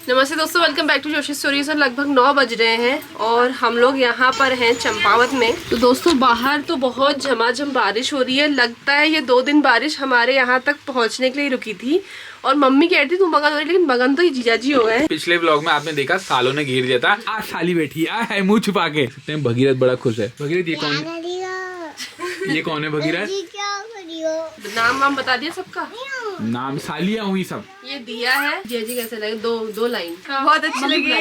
नमस्ते दोस्तों, welcome back to Joshi stories. और लगभग 9 बज रहे हैं और हम लोग यहाँ पर हैं चंपावत में। तो दोस्तों बाहर तो बहुत झमाझम बारिश हो रही है। लगता है ये 2 दिन बारिश हमारे यहाँ तक पहुँचने के लिए रुकी थी। और मम्मी कह रही थी तुम मगन हो रही, लेकिन मगन तो ये जीजाजी हो गए। पिछले व्लॉग में आपने देखा सालों ने घेर दिया था। आज साली बैठी है मुंह छुपा के। भगीरथ बड़ा खुश है। भगीरथ ये कौन है? ये कौन है भगीरथ? नाम वाम बता दिया सबका। नाम सालियाँ हुई सब। ये दिया है। जीजाजी कैसे लगे? दो लाइन बहुत अच्छी लगी।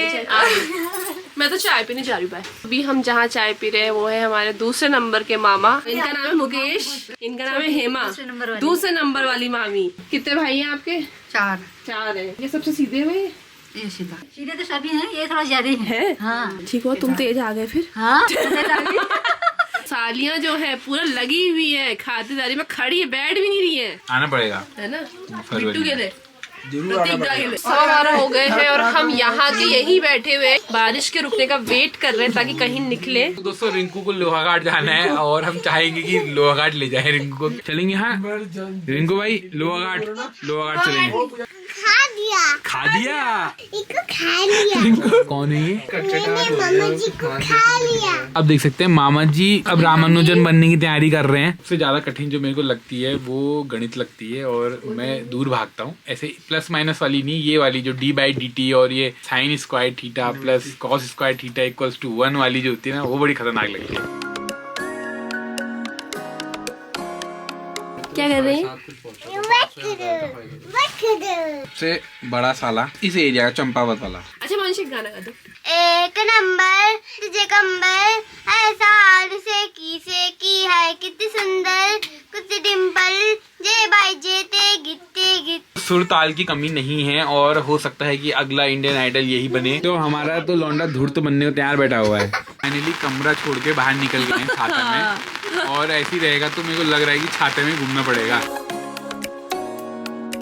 मैं तो चाय पीने जा रही हूँ। अभी हम जहाँ चाय पी रहे हैं वो है हमारे दूसरे नंबर के मामा। इनका नाम है मुकेश, इनका नाम है हेमा। दूसरे नंबर वाली मामी। कितने भाई हैं आपके? 4 है। ये सबसे सीधे हुए? ये सीधे तो सभी हैं, ये थोड़ा ज्यादा है। हाँ ठीक हो, तुम तेज आ गए फिर। हाँ सालियाँ जो है पूरा लगी हुई है, खातिरदारी में खड़ी है, बैठ भी नहीं रही है। आना पड़ेगा है ना? बिट्टू के लिए 12 हो गए हैं और हम यहाँ के यहीं बैठे हुए बारिश के रुकने का वेट कर रहे हैं ताकि कहीं निकले। तो दोस्तों रिंकू को लोहाघाट जाना है और हम चाहेंगे कि लोहाघाट ले जाए रिंकू को। चलेंगे। हाँ रिंकू भाई लोहाघाट चलेंगे। खा दिया कौन है ये? मामा जी को खा लिया। अब देख सकते हैं मामा जी अब रामानुजन बनने की तैयारी कर रहे हैं। सबसे ज्यादा कठिन जो मेरे को लगती है वो गणित लगती है और मैं दूर भागता हूँ। ऐसे प्लस माइनस वाली नहीं, ये वाली जो d/dt और ये sin square theta plus cos square theta equals to 1 वाली जो होती है ना, वो बड़ी खतरनाक लगती है। क्या कर रहे हैं? सबसे बड़ा साला इस एरिया का चंपावत वाला। अच्छा मानसिक गाना गा दो। एक नंबर तुझे कंबर ऐसा हाल से की है कितनी सुंदर कुछ डिम्पल जे बाई जेते गिते सुर ताल की कमी नहीं है और हो सकता है कि अगला इंडियन आइडल यही बने। तो हमारा तो लौंडा धूर्त बनने को तैयार बैठा हुआ है। फाइनली कमरा छोड़ के बाहर निकल गए छाता में और ऐसी रहेगा तो मेरे को लग रहा है कि छाते में घूमना पड़ेगा।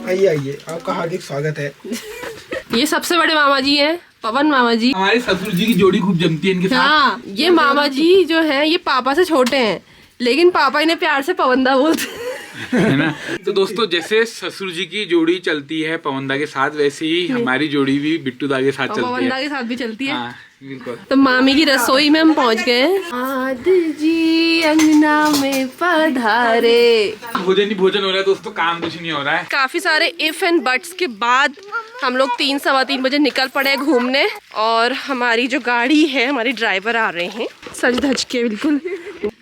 आइए आपका हार्दिक स्वागत है। ये सबसे बड़े मामा जी हैं, पवन मामा जी। हमारे ससुर जी की जोड़ी खूब जमती है इनके साथ। हाँ ये मामा जी जो हैं ये पापा से छोटे हैं, लेकिन पापा इन्हें प्यार से पवनदा बोलते है ना। तो दोस्तों जैसे ससुर जी की जोड़ी चलती है पवनदा के साथ, वैसे ही हमारी जोड़ी भी बिट्टू दा के साथ चलती है। पवनदा के साथ भी चलती है। हाँ, बिल्कुल। तो मामी की रसोई में हम पहुंच गए। आद जी अंगना में पधारे। भोजन हो रहा है दोस्तों, काम कुछ नहीं हो रहा है। काफी सारे इफ एंड बट्स के बाद हम लोग 3 सवा 3 बजे निकल पड़े घूमने। और हमारी जो गाड़ी है, हमारी ड्राइवर आ रहे हैं सज धज के बिल्कुल।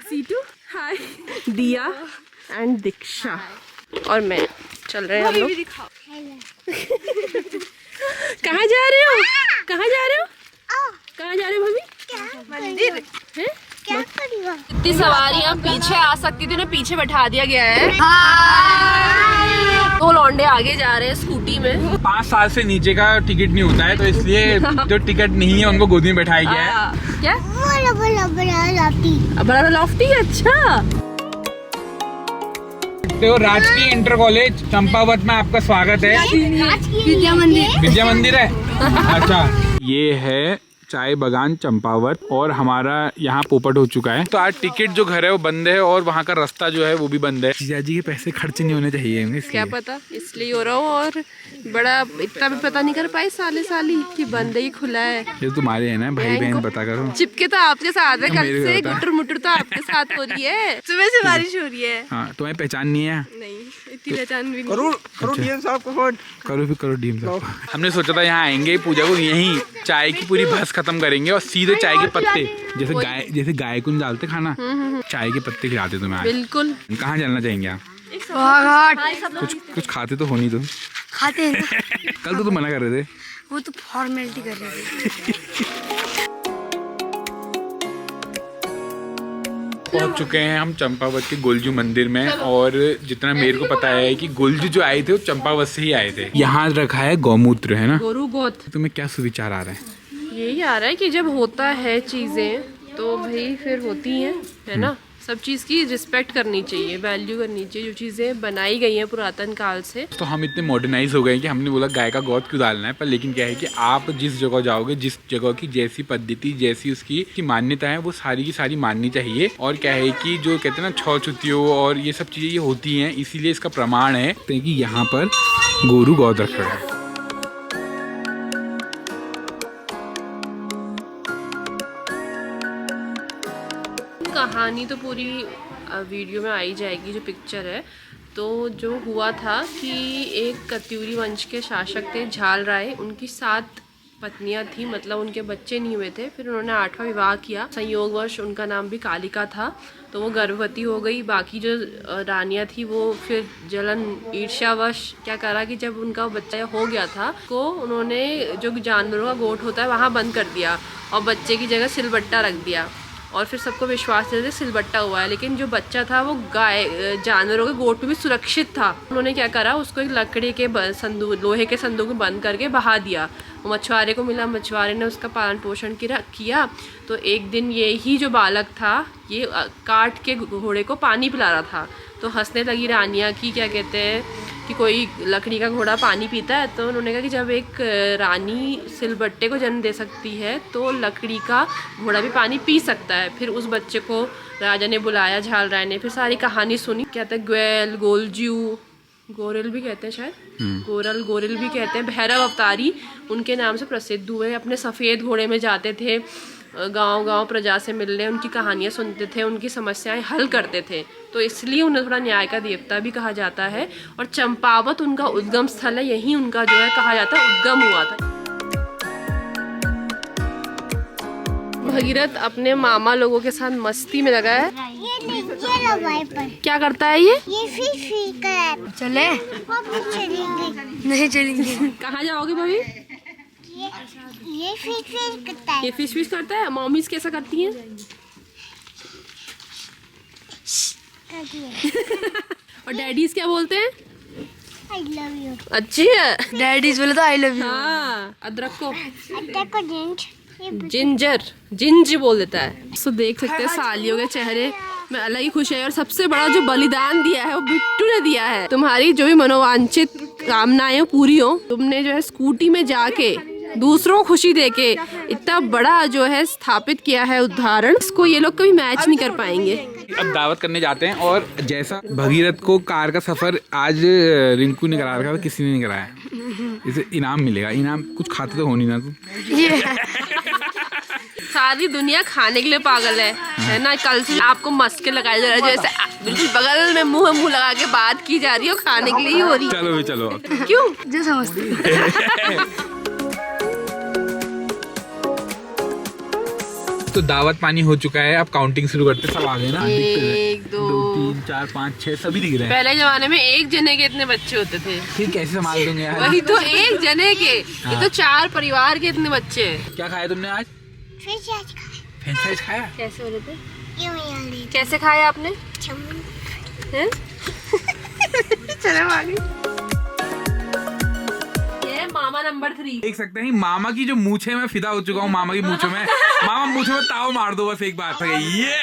सीटू हाय, दिया एंड दीक्षा और मैं चल रहे हैं हम लोग। कहाँ जा रहे हो? कहाँ जा रहे हो? कहाँ जा रहे हो भाभी? मंदिर है? क्या करेगा? इतनी सवारियाँ पीछे आ सकती थी, उन्हें पीछे बैठा दिया गया है। 2 लौंडे आगे जा रहे हैं स्कूटी में। 5 साल से नीचे का टिकट नहीं होता है तो इसलिए जो टिकट नहीं है उनको गोदी में बैठाया गया है। क्या? बड़ा बड़ा लॉफ्टी। अच्छा तो राजकीय इंटर कॉलेज चंपावत में आपका स्वागत है। विद्या मंदिर है। अच्छा ये है चाय बागान चंपावत और हमारा यहाँ पोपट हो चुका है। तो आज टिकट जो घर है वो बंद है और वहाँ का रास्ता जो है वो भी बंद है। जीजाजी के पैसे खर्च नहीं होने चाहिए, क्या पता इसलिए हो रहा हूँ। और बड़ा इतना भी पता नहीं कर पाए साली कि बंद है खुला है। ये तुम्हारे है ना भाई बहन, पता करो। चिपके तो आपके साथ है, कल से गुटर मुटर तो आपके साथ हो रही है। सुबह से बारिश हो रही है। हाँ तुम्हें पहचान नहीं है? नहीं इतनी पहचान भी नहीं। करो डीएम साहब को फोन करो डीएम साहब। हमने सोचा था यहाँ आएंगे पूजा को, यहीं चाय की पूरी बस खत्म करेंगे और सीधे चाय के पत्ते जैसे गाय को डालते खाना, चाय के पत्ते खिलाते तुम्हें। बिल्कुल। कहाँ जाना चाहेंगे आप? कुछ खाते तो हो नहीं तुम? खाते हैं। कल तो तुम मना कर रहे थे। वो तो फॉर्मेलिटी कर रहे थे। पहुंच चुके हैं हम चंपावत के गोलजू मंदिर में और जितना मेरे को पता है कि गोलजू जो आए थे वो चंपावत से ही आए थे। यहाँ रखा है गौमूत्र, है ना? गोरू गोत। तुम्हें क्या सुविचार आ रहा है? यही आ रहा है कि जब होता है चीजें तो भाई फिर होती हैं, है ना। सब चीज़ की रिस्पेक्ट करनी चाहिए, वैल्यू करनी चाहिए, जो चीज़ें बनाई गई हैं पुरातन काल से। तो हम इतने मॉडर्नाइज हो गए कि हमने बोला गाय का गोद क्यों डालना है, पर लेकिन क्या है कि आप जिस जगह जाओगे, जिस जगह की जैसी पद्धति, जैसी उसकी मान्यता है, वो सारी की सारी माननी चाहिए। और क्या है कि जो कहते हैं ना छौछुतियों और ये सब चीज़ें ये होती हैं, इसीलिए इसका प्रमाण है कि यहाँ पर गोरू गौद रखा है। कहानी तो पूरी वीडियो में आई जाएगी, जो पिक्चर है। तो जो हुआ था कि एक कत्यूरी वंश के शासक थे झाल राय, उनकी 7 पत्नियां थी, मतलब उनके बच्चे नहीं हुए थे। फिर उन्होंने 8वां विवाह किया, संयोगवश उनका नाम भी कालिका था, तो वो गर्भवती हो गई। बाकी जो रानियां थी वो फिर जलन ईर्ष्यावश क्या करा कि जब उनका बच्चा हो गया था को उन्होंने जो जानवरों का गोठ होता है वहाँ बंद कर दिया और बच्चे की जगह सिलबट्टा रख दिया। और फिर सबको विश्वास देते सिलबट्टा हुआ है, लेकिन जो बच्चा था वो गाय जानवरों के गोठ में भी सुरक्षित था। उन्होंने क्या करा, उसको एक लकड़ी के संदूक, लोहे के संदूक में बंद करके बहा दिया। वो मछुआरे को मिला, मछुआरे ने उसका पालन पोषण किया। तो एक दिन ये ही जो बालक था ये काट के घोड़े को पानी पिला रहा था। तो हंसने लगी रानियाँ कि क्या कहते हैं कि कोई लकड़ी का घोड़ा पानी पीता है। तो उन्होंने कहा कि जब एक रानी सिलबट्टे को जन्म दे सकती है तो लकड़ी का घोड़ा भी पानी पी सकता है। फिर उस बच्चे को राजा ने बुलाया, झाल राय ने, फिर सारी कहानी सुनी। कहते हैं ग्वेल, गोलज्यू, गोरेल भी कहते हैं शायद, गोरेल भी कहते हैं, भैरव अवतारी उनके नाम से प्रसिद्ध हुए। अपने सफ़ेद घोड़े में जाते थे, गांव-गांव प्रजा से मिलने, उनकी कहानियाँ सुनते थे, उनकी समस्याएं हल करते थे। तो इसलिए उन्हें थोड़ा न्याय का देवता भी कहा जाता है। और चंपावत उनका उद्गम स्थल है, यहीं उनका जो है कहा जाता है उद्गम हुआ था। भगीरथ अपने मामा लोगों के साथ मस्ती में लगा है। ये लो वाइपर। क्या करता है ये? फिश कर चले चलेंगे। नहीं चलेंगे। कहाँ जाओगे भाभी? ये फिश करता है। ये फिश करता है। मॉमीज कैसा करती हैं? और डैडीज क्या बोलते हैं? I love you. अच्छी है। डैडीज बोले तो आई लव यू। हाँ, अदरक को जिंज जिंज बोल देता है। तो देख सकते हैं सालियों के चेहरे में अलग ही खुश है। और सबसे बड़ा जो बलिदान दिया है वो बिट्टू ने दिया है। तुम्हारी जो भी मनोवांछित कामनाएं पूरी हो, तुमने जो है स्कूटी में जाके दूसरों को खुशी देके इतना बड़ा जो है स्थापित किया है उदाहरण, इसको ये लोग कभी मैच नहीं कर पाएंगे। अब दावत करने जाते हैं और जैसा भगीरथ को कार का सफर आज रिंकू ने करा रखा था, किसी ने नहीं कराया। इसे इनाम मिलेगा। इनाम कुछ खाते तो हो नहीं ना तुम। सारी दुनिया खाने के लिए पागल है ना। कल से आपको मस्के लगाए जा रहे हैं, जैसे बिल्कुल बगल में मुंह लगा के बात की जा रही है, खाने के लिए ही हो रही है। चलो भी चलो। क्यों? जो समझते। तो दावत पानी हो चुका है, अब काउंटिंग शुरू करते। सब आ गए ना? 1 2 3 4 5 6 सभी दिख रहे हैं। पहले जमाने में एक जने के इतने बच्चे होते थे। फिर कैसे संभाल दूंगे यार? वही तो, एक जने के। ये तो 4 परिवार के इतने बच्चे हैं। क्या खाया तुमने आज? फिश आज खाए। फ्रेंच फ्राइज खाया? कैसे हो रहे थे? यूं ही कैसे खाया आपने? हैं? चलो आगे। ये मामा नंबर 3। देख सकते हैं मामा की जो मूछे में फिदा हो चुका हूँ। मामा की मूछों में, मामा मूछों में ताव मार दो बस एक बार। ये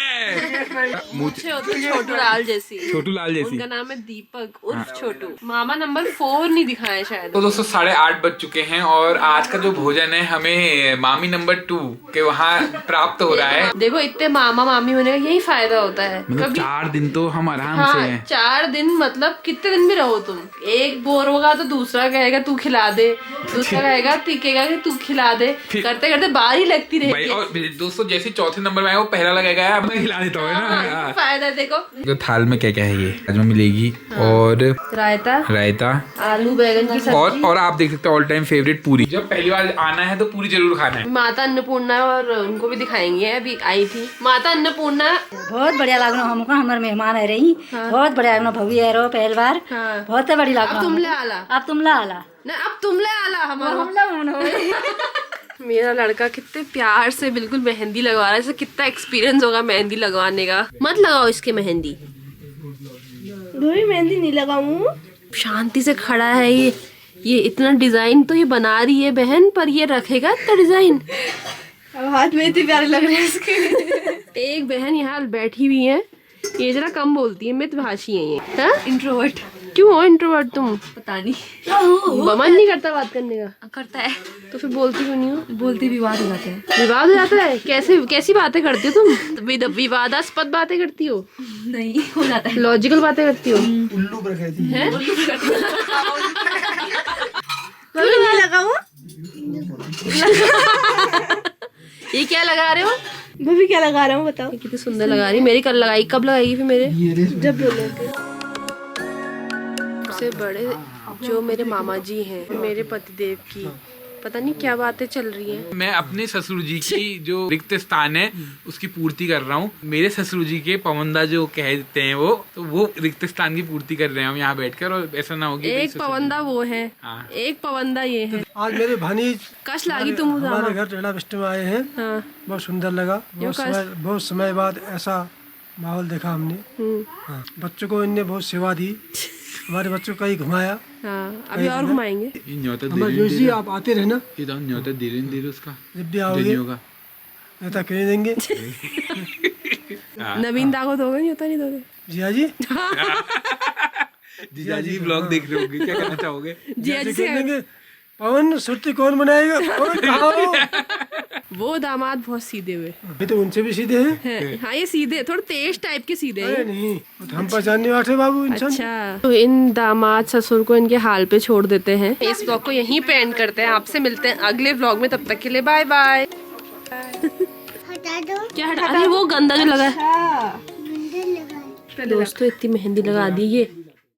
मूछे होते हैं छोटू लाल जैसी। छोटू लाल जैसी। उनका नाम है दीपक उर्फ छोटू। मामा नंबर 4 नहीं दिखाया शायद। तो दोस्तों 8:30 बज चुके हैं और आज का जो भोजन है हमें मामी नंबर 2 के वहाँ प्राप्त हो रहा है। देखो इतने मामा मामी होने का यही फायदा होता है। मतलब कभी 4 दिन तो हम आराम से हैं। 4 दिन मतलब कितने दिन भी रहो तुम। एक बोर होगा तो दूसरा कहेगा तू खिला दे, दूसरा कहेगा कहेगा कि तू खिला दे, करते करते बार ही लगती भाई। रहेगी। और दोस्तों जैसे चौथे नंबर में आया वो पहला लगेगा, अब मैं खिला देता हूँ ना। हाँ, फायदा देखो। जो थाल में क्या क्या है ये आज में मिलेगी। और रायता, आलू बैगन की सब्जी, और आप देख सकते हो ऑल टाइम फेवरेट पूरी। जब पहली बार आना है तो पूरी जरूर खाना है। माता अन्नपूर्णा, और उनको भी दिखाएंगे। अभी आई थी माता अन्नपूर्णा। बहुत बढ़िया लागनो हमको, हमारे मेहमान है रही। बहुत बढ़िया लागनो, भवी है रो पहली बार। बहुत बड़ी लागनो। अब तुमले आला ना अब तुमले आला हमारा। मेरा लड़का कितने प्यार से बिल्कुल मेहंदी लगवा रहा है। इसे कितना एक्सपीरियंस होगा मेहंदी लगवाने का। मत लगाओ इसके मेहंदी। मेहंदी नहीं लगाऊं। शांति से खड़ा है ये इतना डिजाइन तो ये बना रही है बहन, पर ये रखेगा इतना डिजाइन। अब हाथ में इतनी प्यारे लग रहे हैं इसके। एक बहन यहाँ बैठी हुई है, ये जरा कम बोलती है, मितभाषी है ये। इंट्रोवर्ट। क्यों हो इंट्रोवर्ट तुम? पता नहीं, मन नहीं करता बात करने का? करता है तो फिर बोलती क्यों नहीं हो? बोलती विवाद हो जाता है। विवाद हो जाता है? कैसी बातें करती हो तुम? विवादास्पद बातें करती हो? नहीं हो जाता है। लॉजिकल बातें करती हो? उल्लू पर कहती है। ये क्या लगा रहे हो? भाभी क्या लगा रहा हूँ बताओ। कितनी सुंदर लगा रही, मेरी कल लगाई, कब लगाएगी फिर मेरे? जब बोलोगे। सबसे बड़े जो मेरे मामा जी हैं, मेरे पतिदेव की पता नहीं क्या बातें चल रही हैं। मैं अपने ससुर जी की जो रिक्त स्थान है उसकी पूर्ति कर रहा हूँ। मेरे ससुर जी के पवंदा जो कह देते हैं वो रिक्त स्थान की पूर्ति कर रहे हैं हम यहाँ बैठकर। और ऐसा ना हो कि एक पवंदा वो है, एक पवंदा ये है। आज मेरे भानीज कश लागी तुम हमारे घर टेढ़ा बिस्टे में आए हैं। हाँ। बहुत सुंदर लगा। बहुत समय बाद ऐसा माहौल देखा हमने। हाँ। बच्चों को इनने बहुत सेवा दी, हमारे बच्चों को कहीं घुमाया। हाँ, अभी और घुमाएंगे। जी आप आते रहना, धीरे उसका जब भी आओगे ऐसा क्यों नहीं देंगे। नवीन दा को दोगे नहीं होता नहीं दोगे? जिया जी जीजा जी ब्लॉग देख रहे होंगे, क्या कहना चाहोगे? जी देंगे। पवन सुर्ती कौन बनाएगा? पवन कहाँ हो? वो दामाद बहुत सीधे हुए ये तो उनसे भी सीधे हैं। हाँ ये सीधे, थोड़े तेज टाइप के सीधे अरे हैं। नहीं, वो तो हम पहचानने वाले बाबू इंसान। अच्छा, तो इन दामाद ससुर को इनके हाल पे छोड़ देते हैं। इस ब्लॉग को यहीं पे एंड करते हैं। आपसे मिलते हैं अगले ब्लॉग में, तब तक के लिए बाय बाय। हटा दो। क्या हटा? अरे वो गंदा जो लगा है। दोस्तों इतनी मेहंदी लगा दी ये